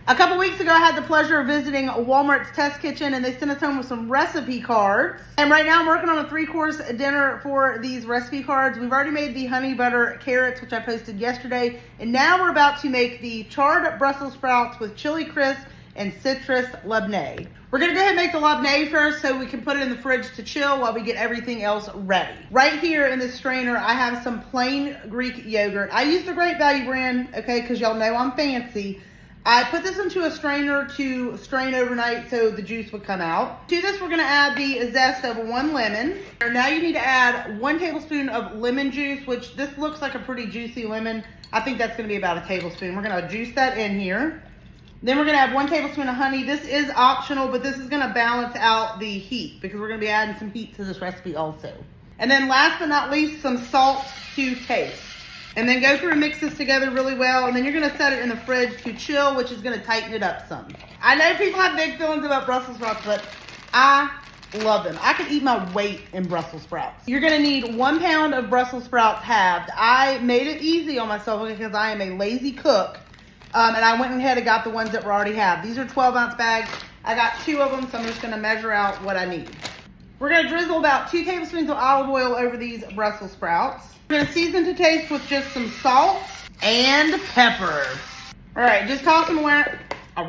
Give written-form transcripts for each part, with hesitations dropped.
A couple weeks ago, I had the pleasure of visiting Walmart's test kitchen, and they sent us home with some recipe cards. And right now I'm working on a 3-course dinner for these recipe cards. We've already made the honey butter carrots, which I posted yesterday. And now we're about to make the charred Brussels sprouts with chili crisp and citrus labneh. We're gonna go ahead and make the labneh first so we can put it in the fridge to chill while we get everything else ready. Right here in this strainer, I have some plain Greek yogurt. I use the Great Value brand, okay, because y'all know I'm fancy. I put this into a strainer to strain overnight so the juice would come out. To this, we're gonna add the zest of 1 lemon. Now you need to add 1 tablespoon of lemon juice, which this looks like a pretty juicy lemon. I think that's gonna be about a tablespoon. We're gonna juice that in here. Then we're gonna add 1 tablespoon of honey. This is optional, but this is gonna balance out the heat because we're gonna be adding some heat to this recipe also. And then last but not least, some salt to taste. And then go through and mix this together really well. And then you're gonna set it in the fridge to chill, which is gonna tighten it up some. I know people have big feelings about Brussels sprouts, but I love them. I could eat my weight in Brussels sprouts. You're gonna need 1 pound of Brussels sprouts halved. I made it easy on myself because I am a lazy cook. And I went ahead and got the ones that were already halved. These are 12-ounce bags. I got 2 of them, so I'm just gonna measure out what I need. We're gonna drizzle about 2 tablespoons of olive oil over these Brussels sprouts. We're gonna season to taste with just some salt and pepper. All right, just toss them around. All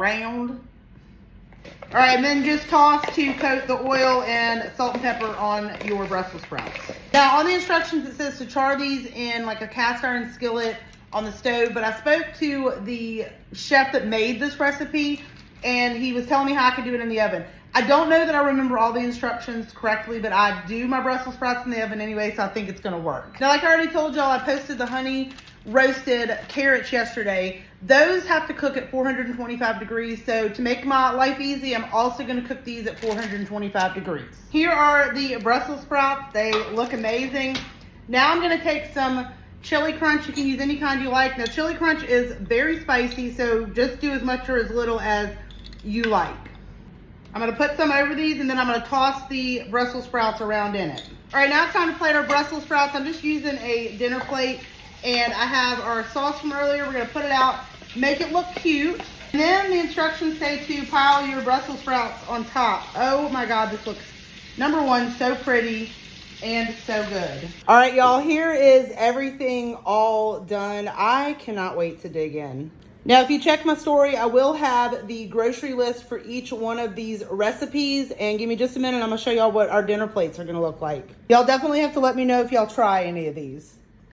right, and then just toss to coat the oil and salt and pepper on your Brussels sprouts. Now, on the instructions, it says to char these in like a cast iron skillet on the stove, but I spoke to the chef that made this recipe, and he was telling me how I could do it in the oven. I don't know that I remember all the instructions correctly, but I do my Brussels sprouts in the oven anyway, so I think it's gonna work. Now, like I already told y'all, I posted the honey roasted carrots yesterday. Those have to cook at 425 degrees, so to make my life easy, I'm also gonna cook these at 425 degrees. Here are the Brussels sprouts. They look amazing. Now I'm gonna take some Chili Crunch. You can use any kind you like. Now, Chili Crunch is very spicy, so just do as much or as little as you like. I'm gonna put some over these, and then I'm gonna toss the Brussels sprouts around in it. All right, now it's time to plate our Brussels sprouts. I'm just using a dinner plate, and I have our sauce from earlier. We're gonna put it out, make it look cute. And then the instructions say to pile your Brussels sprouts on top. Oh my God, this looks, number one, so pretty and so good. All right, y'all, here is everything all done. I cannot wait to dig in. Now, if you check my story, I will have the grocery list for each one of these recipes, and give me just a minute. I'm gonna show y'all what our dinner plates are gonna look like. Y'all definitely have to let me know if y'all try any of these.